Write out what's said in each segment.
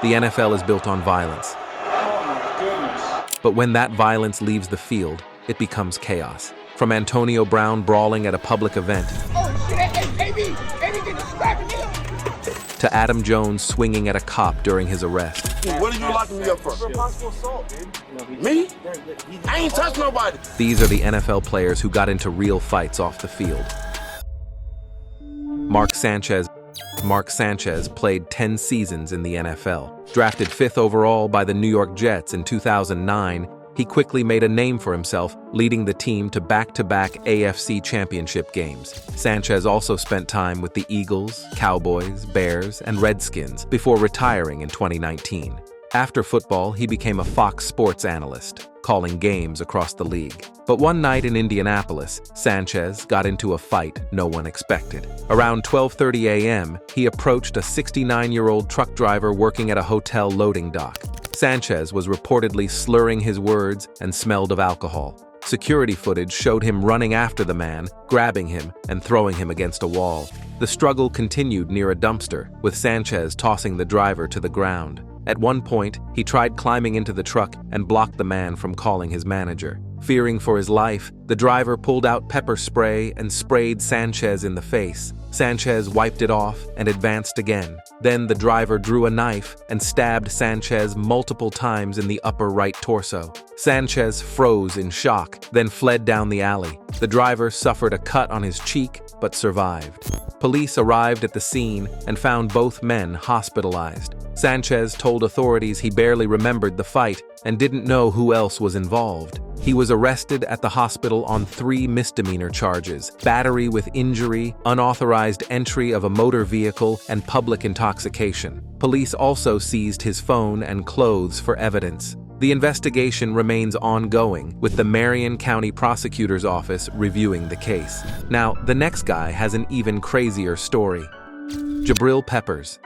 The NFL is built on violence. But when that violence leaves the field, it becomes chaos. From Antonio Brown brawling at a public event, to Adam Jones swinging at a cop during his arrest. What are you locking me up for? Responsible assault, dude. Me? I ain't touched nobody. These are the NFL players who got into real fights off the field. Mark Sanchez played 10 seasons in the NFL. Drafted 5th overall by the New York Jets in 2009, he quickly made a name for himself, leading the team to back-to-back AFC championship games. Sanchez also spent time with the Eagles, Cowboys, Bears, and Redskins before retiring in 2019. After football, he became a Fox Sports analyst, calling games across the league. But one night in Indianapolis, Sanchez got into a fight no one expected. Around 12:30 a.m., he approached a 69-year-old truck driver working at a hotel loading dock. Sanchez was reportedly slurring his words and smelled of alcohol. Security footage showed him running after the man, grabbing him and throwing him against a wall. The struggle continued near a dumpster, with Sanchez tossing the driver to the ground. At one point, he tried climbing into the truck and blocked the man from calling his manager. Fearing for his life, the driver pulled out pepper spray and sprayed Sanchez in the face. Sanchez wiped it off and advanced again. Then the driver drew a knife and stabbed Sanchez multiple times in the upper right torso. Sanchez froze in shock, then fled down the alley. The driver suffered a cut on his cheek, but survived. Police arrived at the scene and found both men hospitalized. Sanchez told authorities he barely remembered the fight and didn't know who else was involved. He was arrested at the hospital on 3 misdemeanor charges: battery with injury, unauthorized entry of a motor vehicle, and public intoxication. Police also seized his phone and clothes for evidence. The investigation remains ongoing, with the Marion County Prosecutor's Office reviewing the case. Now, the next guy has an even crazier story. Jabril Peppers.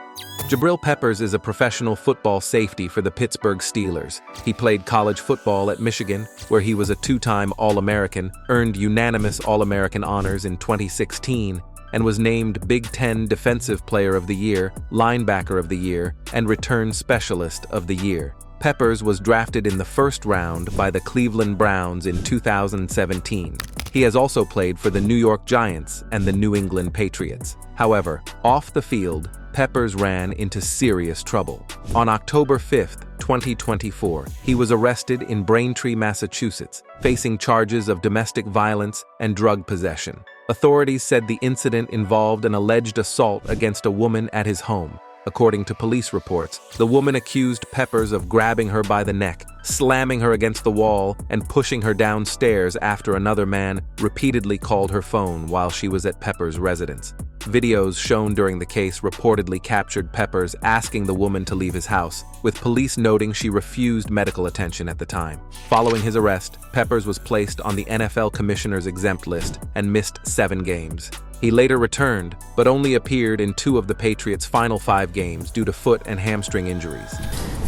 Jabril Peppers is a professional football safety for the Pittsburgh Steelers. He played college football at Michigan, where he was a 2-time All-American, earned unanimous All-American honors in 2016, and was named Big Ten Defensive Player of the Year, Linebacker of the Year, and Return Specialist of the Year. Peppers was drafted in the 1st round by the Cleveland Browns in 2017. He has also played for the New York Giants and the New England Patriots. However, off the field, Peppers ran into serious trouble. On October 5, 2024, he was arrested in Braintree, Massachusetts, facing charges of domestic violence and drug possession. Authorities said the incident involved an alleged assault against a woman at his home. According to police reports, the woman accused Peppers of grabbing her by the neck, slamming her against the wall, and pushing her downstairs after another man repeatedly called her phone while she was at Peppers' residence. Videos shown during the case reportedly captured Peppers asking the woman to leave his house, with police noting she refused medical attention at the time. Following his arrest, Peppers was placed on the NFL Commissioner's exempt list and missed 7 games. He later returned, but only appeared in 2 of the Patriots' final 5 games due to foot and hamstring injuries.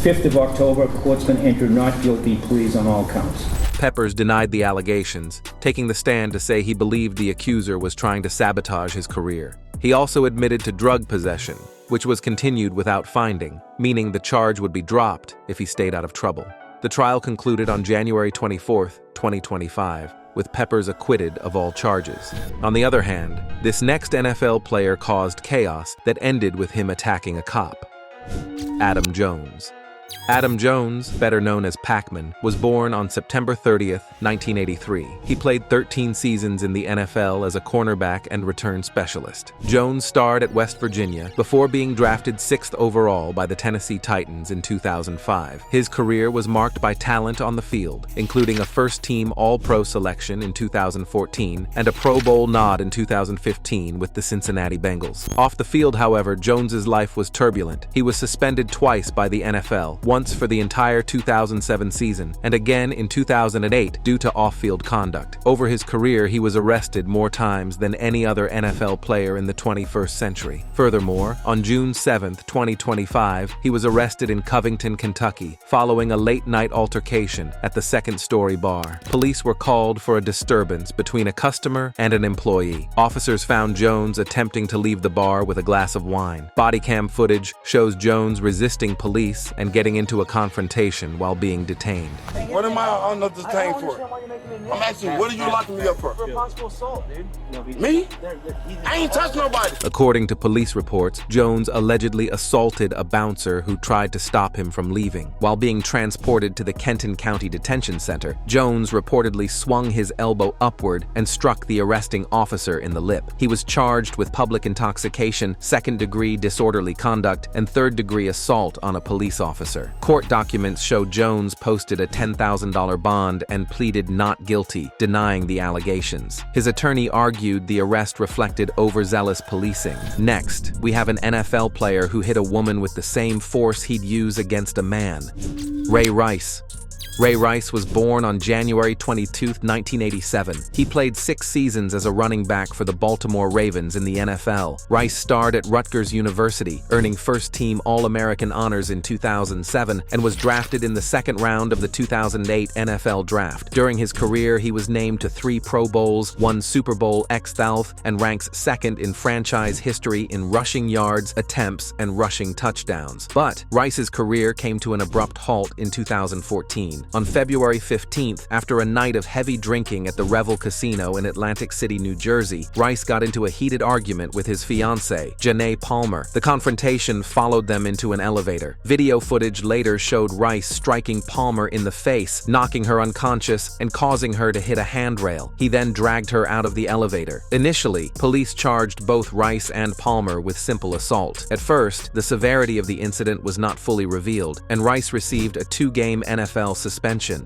5th of October, court's been entered not guilty pleas on all counts. Peppers denied the allegations, taking the stand to say he believed the accuser was trying to sabotage his career. He also admitted to drug possession, which was continued without finding, meaning the charge would be dropped if he stayed out of trouble. The trial concluded on January 24, 2025, with Peppers acquitted of all charges. On the other hand, this next NFL player caused chaos that ended with him attacking a cop. Adam Jones. Adam Jones, better known as Pac-Man, was born on September 30, 1983. He played 13 seasons in the NFL as a cornerback and return specialist. Jones starred at West Virginia before being drafted 6th overall by the Tennessee Titans in 2005. His career was marked by talent on the field, including a first-team All-Pro selection in 2014 and a Pro Bowl nod in 2015 with the Cincinnati Bengals. Off the field, however, Jones's life was turbulent. He was suspended twice by the NFL, NFL, once for the entire 2007 season, and again in 2008 due to off-field conduct. Over his career, he was arrested more times than any other NFL player in the 21st century. Furthermore, on June 7, 2025, he was arrested in Covington, Kentucky, following a late-night altercation at the second-story bar. Police were called for a disturbance between a customer and an employee. Officers found Jones attempting to leave the bar with a glass of wine. Body cam footage shows Jones resisting police and getting into a confrontation while being detained. What am I under detained for? I'm asking, what are you locking me up for? Responsible assault, dude. Me? I ain't touched nobody. According to police reports, Jones allegedly assaulted a bouncer who tried to stop him from leaving. While being transported to the Kenton County Detention Center, Jones reportedly swung his elbow upward and struck the arresting officer in the lip. He was charged with public intoxication, second-degree disorderly conduct, and third-degree assault on a police officer. Court documents show Jones posted a $10,000 bond and pleaded not guilty, denying the allegations. His attorney argued the arrest reflected overzealous policing. Next, we have an NFL player who hit a woman with the same force he'd use against a man. Ray Rice. Ray Rice was born on January 22, 1987. He played 6 seasons as a running back for the Baltimore Ravens in the NFL. Rice starred at Rutgers University, earning first-team All-American honors in 2007, and was drafted in the second round of the 2008 NFL Draft. During his career, he was named to 3 Pro Bowls, 1 Super Bowl XFL, and ranks second in franchise history in rushing yards, attempts, and rushing touchdowns. But Rice's career came to an abrupt halt in 2014. On February 15th, after a night of heavy drinking at the Revel Casino in Atlantic City, New Jersey, Rice got into a heated argument with his fiancée, Janae Palmer. The confrontation followed them into an elevator. Video footage later showed Rice striking Palmer in the face, knocking her unconscious and causing her to hit a handrail. He then dragged her out of the elevator. Initially, police charged both Rice and Palmer with simple assault. At first, the severity of the incident was not fully revealed, and Rice received a 2-game NFL suspension.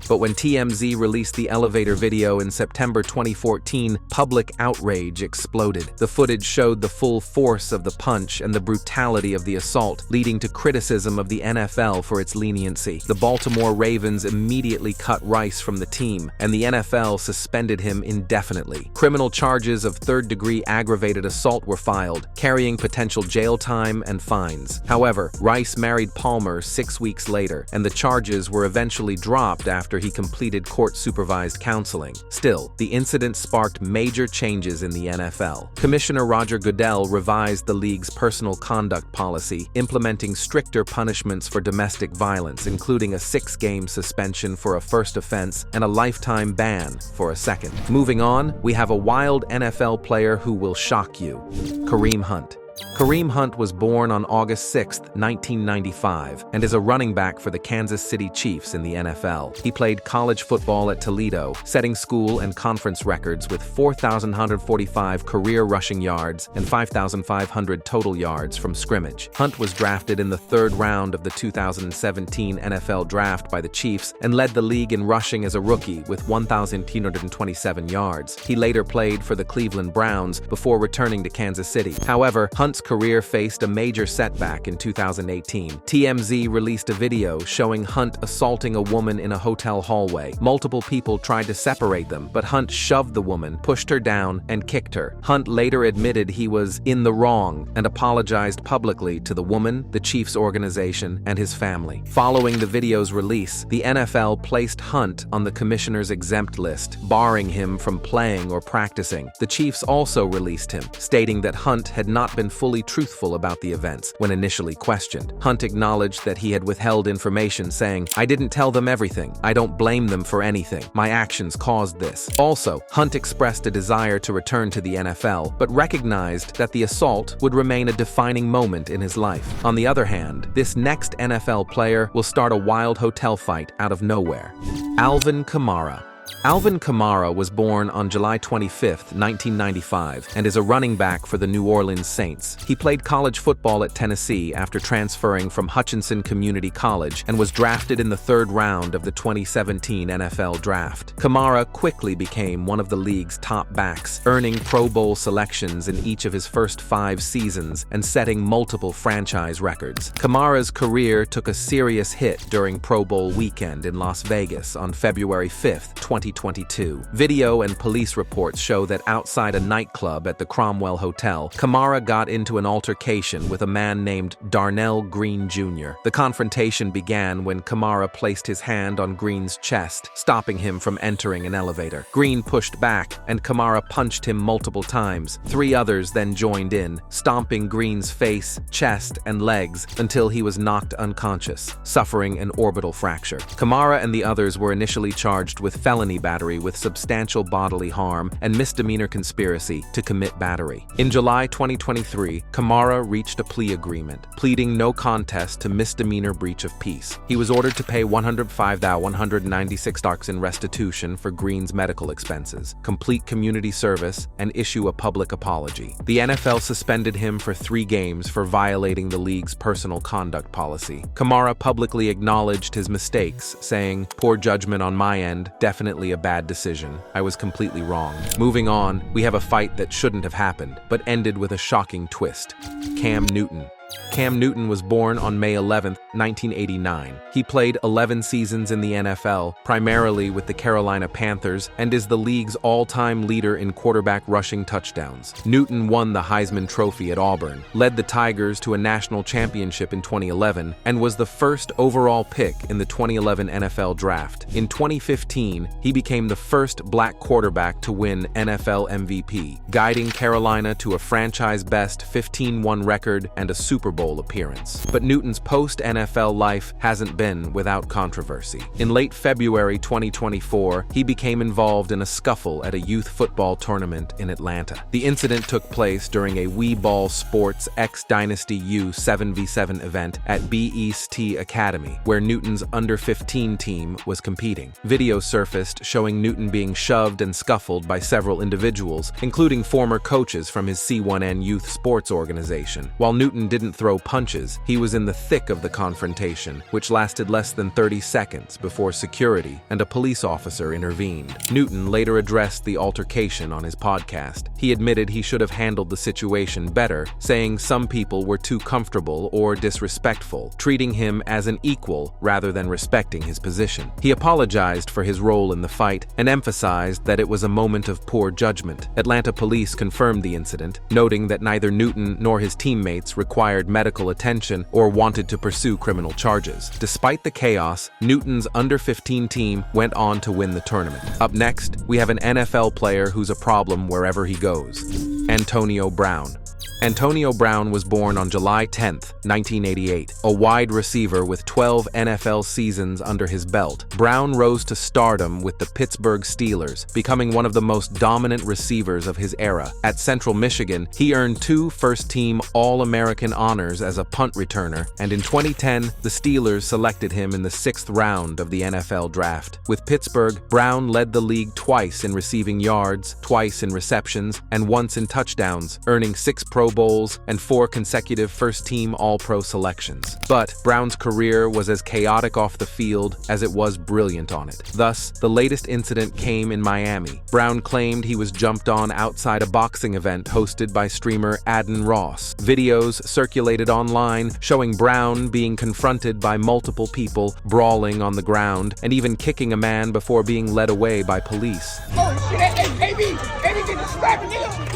But when TMZ released the elevator video in September 2014, public outrage exploded. The footage showed the full force of the punch and the brutality of the assault, leading to criticism of the NFL for its leniency. The Baltimore Ravens immediately cut Rice from the team, and the NFL suspended him indefinitely. Criminal charges of third-degree aggravated assault were filed, carrying potential jail time and fines. However, Rice married Palmer 6 weeks later, and the charges were eventually dropped after he completed court-supervised counseling. Still, the incident sparked major changes in the NFL. Commissioner Roger Goodell revised the league's personal conduct policy, implementing stricter punishments for domestic violence, including a 6-game suspension for a first offense and a lifetime ban for a second. Moving on, we have a wild NFL player who will shock you: Kareem Hunt. Kareem Hunt was born on August 6, 1995, and is a running back for the Kansas City Chiefs in the NFL. He played college football at Toledo, setting school and conference records with 4,145 career rushing yards and 5,500 total yards from scrimmage. Hunt was drafted in the 3rd round of the 2017 NFL Draft by the Chiefs and led the league in rushing as a rookie with 1,227 yards. He later played for the Cleveland Browns before returning to Kansas City. However, Hunt's career faced a major setback in 2018. TMZ released a video showing Hunt assaulting a woman in a hotel hallway. Multiple people tried to separate them, but Hunt shoved the woman, pushed her down, and kicked her. Hunt later admitted he was in the wrong and apologized publicly to the woman, the Chiefs organization, and his family. Following the video's release, the NFL placed Hunt on the commissioner's exempt list, barring him from playing or practicing. The Chiefs also released him, stating that Hunt had not been fully truthful about the events when initially questioned. Hunt acknowledged that he had withheld information, saying, "I didn't tell them everything. I don't blame them for anything. My actions caused this." Also, Hunt expressed a desire to return to the NFL, but recognized that the assault would remain a defining moment in his life. On the other hand, this next NFL player will start a wild hotel fight out of nowhere. Alvin Kamara. Alvin Kamara was born on July 25, 1995, and is a running back for the New Orleans Saints. He played college football at Tennessee after transferring from Hutchinson Community College and was drafted in the 3rd round of the 2017 NFL Draft. Kamara quickly became one of the league's top backs, earning Pro Bowl selections in each of his first 5 seasons and setting multiple franchise records. Kamara's career took a serious hit during Pro Bowl weekend in Las Vegas on February 5, 2022. Video and police reports show that outside a nightclub at the Cromwell Hotel, Kamara got into an altercation with a man named Darnell Green Jr. The confrontation began when Kamara placed his hand on Green's chest, stopping him from entering an elevator. Green pushed back, and Kamara punched him multiple times. 3 others then joined in, stomping Green's face, chest, and legs until he was knocked unconscious, suffering an orbital fracture. Kamara and the others were initially charged with felony battery with substantial bodily harm and misdemeanor conspiracy to commit battery. In July 2023, Kamara reached a plea agreement, pleading no contest to misdemeanor breach of peace. He was ordered to pay $105,196 in restitution for Green's medical expenses, complete community service, and issue a public apology. The NFL suspended him for 3 games for violating the league's personal conduct policy. Kamara publicly acknowledged his mistakes, saying, "Poor judgment on my end, definitely a bad decision. I was completely wrong." Moving on, we have a fight that shouldn't have happened, but ended with a shocking twist. Cam Newton. Cam Newton was born on May 11, 1989. He played 11 seasons in the NFL, primarily with the Carolina Panthers, and is the league's all-time leader in quarterback rushing touchdowns. Newton won the Heisman Trophy at Auburn, led the Tigers to a national championship in 2011, and was the first overall pick in the 2011 NFL Draft. In 2015, he became the first black quarterback to win NFL MVP, guiding Carolina to a franchise-best 15-1 record and a Super Bowl appearance. But Newton's post-NFL life hasn't been without controversy. In late February 2024, he became involved in a scuffle at a youth football tournament in Atlanta. The incident took place during a Wii Ball Sports X Dynasty U 7v7 event at BEST Academy, where Newton's under-15 team was competing. Video surfaced showing Newton being shoved and scuffled by several individuals, including former coaches from his C1N youth sports organization. While Newton didn't throw punches, he was in the thick of the confrontation, which lasted less than 30 seconds before security and a police officer intervened. Newton later addressed the altercation on his podcast. He admitted he should have handled the situation better, saying some people were too comfortable or disrespectful, treating him as an equal rather than respecting his position. He apologized for his role in the fight and emphasized that it was a moment of poor judgment. Atlanta police confirmed the incident, noting that neither Newton nor his teammates required medical attention or wanted to pursue criminal charges. Despite the chaos, Newton's under-15 team went on to win the tournament. Up next, we have an NFL player who's a problem wherever he goes: Antonio Brown. Antonio Brown was born on July 10, 1988, a wide receiver with 12 NFL seasons under his belt. Brown rose to stardom with the Pittsburgh Steelers, becoming one of the most dominant receivers of his era. At Central Michigan, he earned 2 first-team All-American honors as a punt returner, and in 2010, the Steelers selected him in the 6th round of the NFL Draft. With Pittsburgh, Brown led the league twice in receiving yards, twice in receptions, and once in touchdowns, earning 6 Pro Bowls and 4 consecutive first-team All-Pro selections. But Brown's career was as chaotic off the field as it was brilliant on it. Thus, the latest incident came in Miami. Brown claimed he was jumped on outside a boxing event hosted by streamer Adin Ross. Videos circulated online showing Brown being confronted by multiple people, brawling on the ground, and even kicking a man before being led away by police. Oh shit, hey, AB get distracted, nigga.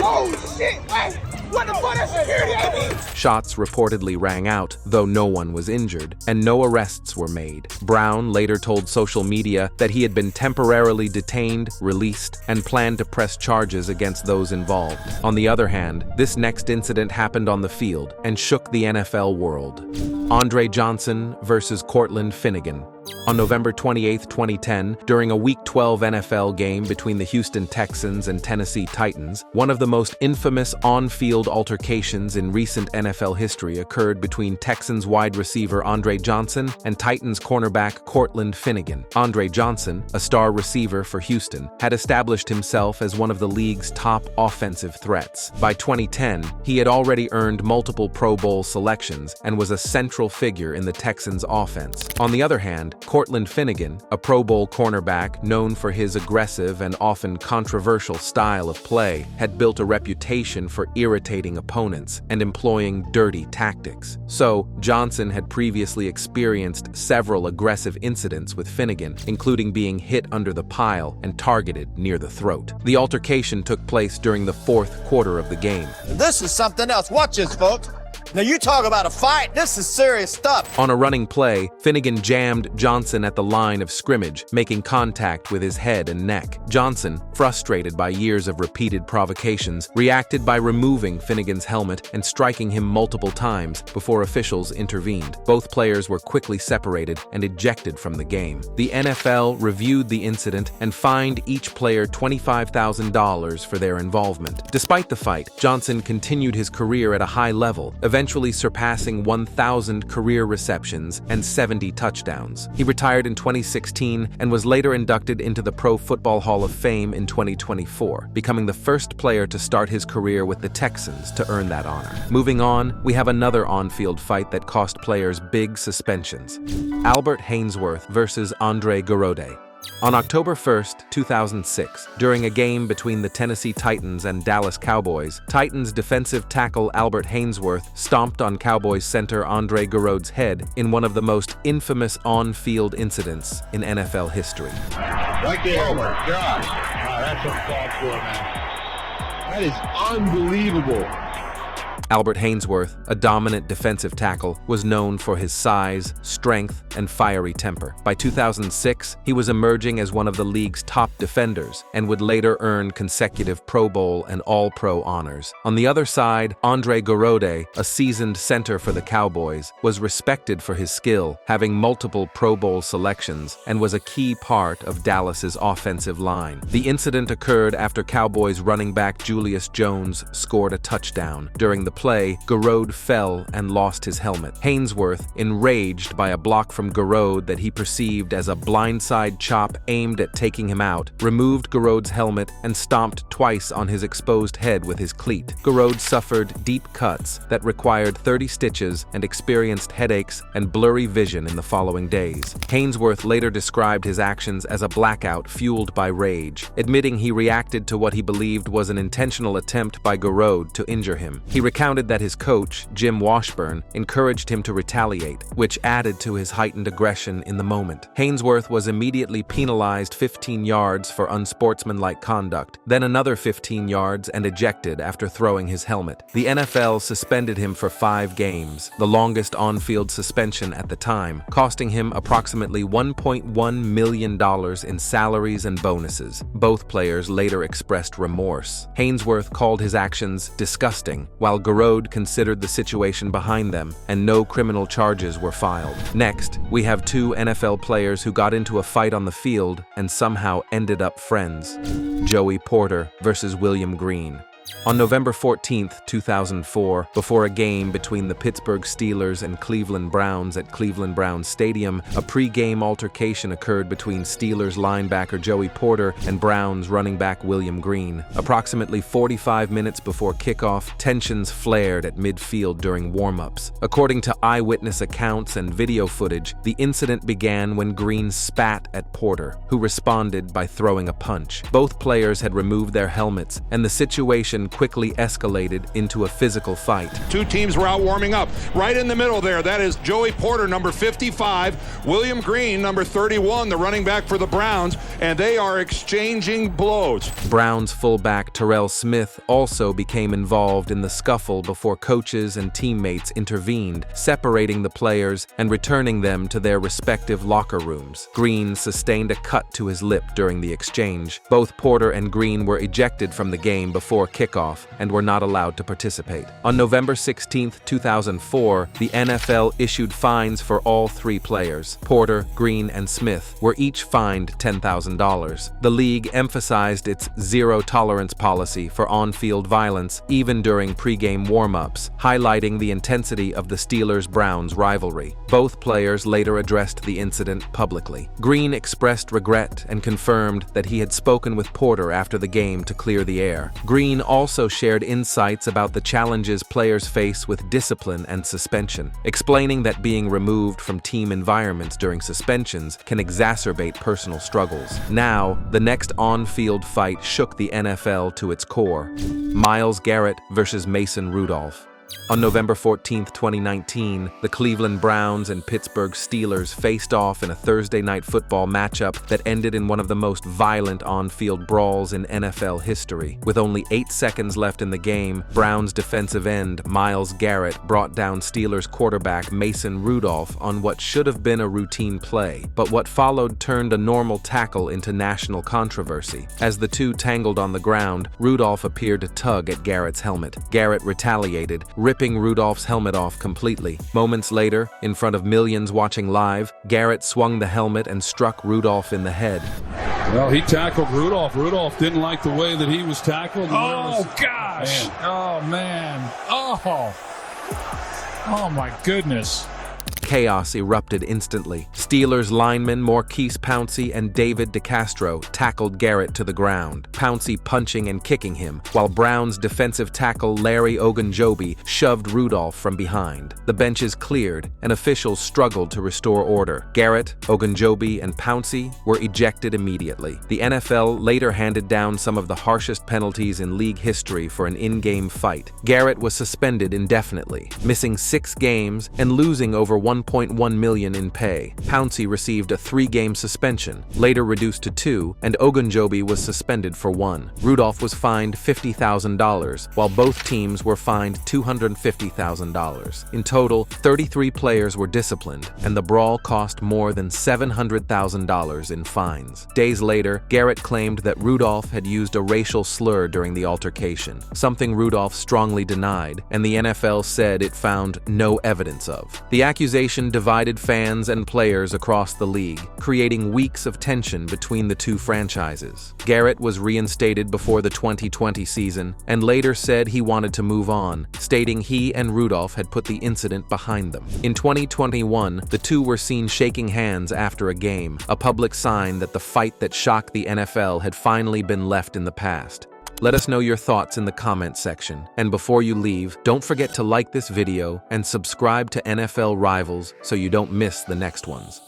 Oh shit, man. What the fuck, that's security, AB? Shots reportedly rang out, though no one was injured, and no arrests were made. Brown later told social media that he had been temporarily detained, released, and planned to press charges against those involved. On the other hand, this next incident happened on the field and shook the NFL world. Andre Johnson versus Cortland Finnegan. On November 28, 2010, during a Week 12 NFL game between the Houston Texans and Tennessee Titans, one of the most infamous on-field altercations in recent NFL history occurred between Texans wide receiver Andre Johnson and Titans cornerback Cortland Finnegan. Andre Johnson, a star receiver for Houston, had established himself as one of the league's top offensive threats. By 2010, he had already earned multiple Pro Bowl selections and was a central figure in the Texans' offense. On the other hand, Cortland Finnegan, a Pro Bowl cornerback known for his aggressive and often controversial style of play, had built a reputation for irritating opponents and employing dirty tactics. So, Johnson had previously experienced several aggressive incidents with Finnegan, including being hit under the pile and targeted near the throat. The altercation took place during the fourth quarter of the game. This is something else. Watch this, folks. Now you talk about a fight. This is serious stuff. On a running play, Finnegan jammed Johnson at the line of scrimmage, making contact with his head and neck. Johnson, frustrated by years of repeated provocations, reacted by removing Finnegan's helmet and striking him multiple times before officials intervened. Both players were quickly separated and ejected from the game. The NFL reviewed the incident and fined each player $25,000 for their involvement. Despite the fight, Johnson continued his career at a high level, eventually surpassing 1,000 career receptions and 70 touchdowns. He retired in 2016 and was later inducted into the Pro Football Hall of Fame in 2024, becoming the first player to start his career with the Texans to earn that honor. Moving on, we have another on-field fight that cost players big suspensions. Albert Haynesworth versus Andre Garode. On October 1, 2006, during a game between the Tennessee Titans and Dallas Cowboys, Titans defensive tackle Albert Haynesworth stomped on Cowboys center Andre Garode's head in one of the most infamous on-field incidents in NFL history. Right there. Oh my God. Wow, that's uncalled for, man. That is unbelievable. Albert Haynesworth, a dominant defensive tackle, was known for his size, strength, and fiery temper. By 2006, he was emerging as one of the league's top defenders and would later earn consecutive Pro Bowl and All-Pro honors. On the other side, Andre Garode, a seasoned center for the Cowboys, was respected for his skill, having multiple Pro Bowl selections, and was a key part of Dallas's offensive line. The incident occurred after Cowboys running back Julius Jones scored a touchdown. During the play, Garode fell and lost his helmet. Haynesworth, enraged by a block from Garode that he perceived as a blindside chop aimed at taking him out, removed Garode's helmet and stomped twice on his exposed head with his cleat. Garode suffered deep cuts that required 30 stitches and experienced headaches and blurry vision in the following days. Haynesworth later described his actions as a blackout fueled by rage, admitting he reacted to what he believed was an intentional attempt by Garode to injure him. He recounted that his coach, Jim Washburn, encouraged him to retaliate, which added to his heightened aggression in the moment. Haynesworth was immediately penalized 15 yards for unsportsmanlike conduct, then another 15 yards and ejected after throwing his helmet. The NFL suspended him for 5 games, the longest on-field suspension at the time, costing him approximately $1.1 million in salaries and bonuses. Both players later expressed remorse. Haynesworth called his actions disgusting, while Garode considered the situation behind them, and no criminal charges were filed. Next, we have 2 NFL players who got into a fight on the field and somehow ended up friends. Joey Porter versus William Green. On November 14, 2004, before a game between the Pittsburgh Steelers and Cleveland Browns at Cleveland Browns Stadium, a pre-game altercation occurred between Steelers linebacker Joey Porter and Browns running back William Green. Approximately 45 minutes before kickoff, tensions flared at midfield during warm-ups. According to eyewitness accounts and video footage, the incident began when Green spat at Porter, who responded by throwing a punch. Both players had removed their helmets, and the situation quickly escalated into a physical fight. 2 teams were out warming up. Right in the middle there, that is Joey Porter, number 55, William Green, number 31, the running back for the Browns, and they are exchanging blows. Browns fullback Terrell Smith also became involved in the scuffle before coaches and teammates intervened, separating the players and returning them to their respective locker rooms. Green sustained a cut to his lip during the exchange. Both Porter and Green were ejected from the game before kickoff kickoff and were not allowed to participate. On November 16, 2004, the NFL issued fines for all three players. Porter, Green, and Smith were each fined $10,000. The league emphasized its zero-tolerance policy for on-field violence even during pre-game warm-ups, highlighting the intensity of the Steelers-Browns rivalry. Both players later addressed the incident publicly. Green expressed regret and confirmed that he had spoken with Porter after the game to clear the air. Green also shared insights about the challenges players face with discipline and suspension, explaining that being removed from team environments during suspensions can exacerbate personal struggles. Now, the next on-field fight shook the NFL to its core. Myles Garrett versus Mason Rudolph. On November 14, 2019, the Cleveland Browns and Pittsburgh Steelers faced off in a Thursday night football matchup that ended in one of the most violent on-field brawls in NFL history. With only 8 seconds left in the game, Browns defensive end Myles Garrett brought down Steelers quarterback Mason Rudolph on what should have been a routine play, but what followed turned a normal tackle into national controversy. As the two tangled on the ground, Rudolph appeared to tug at Garrett's helmet. Garrett retaliated, ripping Rudolph's helmet off completely. Moments later, in front of millions watching live, Garrett swung the helmet and struck Rudolph in the head. Well, he tackled Rudolph. Rudolph didn't like the way that he was tackled. Oh, gosh. Man. Oh, man. Oh, my goodness. Chaos erupted instantly. Steelers linemen Maurkice Pouncey and David DeCastro tackled Garrett to the ground, Pouncey punching and kicking him, while Browns defensive tackle Larry Ogunjobi shoved Rudolph from behind. The benches cleared, and officials struggled to restore order. Garrett, Ogunjobi, and Pouncey were ejected immediately. The NFL later handed down some of the harshest penalties in league history for an in-game fight. Garrett was suspended indefinitely, missing 6 games and losing over $1.1 million in pay. Pouncey received a 3-game suspension, later reduced to 2, and Ogunjobi was suspended for 1. Rudolph was fined $50,000, while both teams were fined $250,000. In total, 33 players were disciplined, and the brawl cost more than $700,000 in fines. Days later, Garrett claimed that Rudolph had used a racial slur during the altercation, something Rudolph strongly denied, and the NFL said it found no evidence of. The accusation divided fans and players across the league, creating weeks of tension between the two franchises. Garrett was reinstated before the 2020 season and later said he wanted to move on, stating he and Rudolph had put the incident behind them. In 2021, the two were seen shaking hands after a game, a public sign that the fight that shocked the NFL had finally been left in the past. Let us know your thoughts in the comment section. And before you leave, don't forget to like this video and subscribe to NFL Rivals so you don't miss the next ones.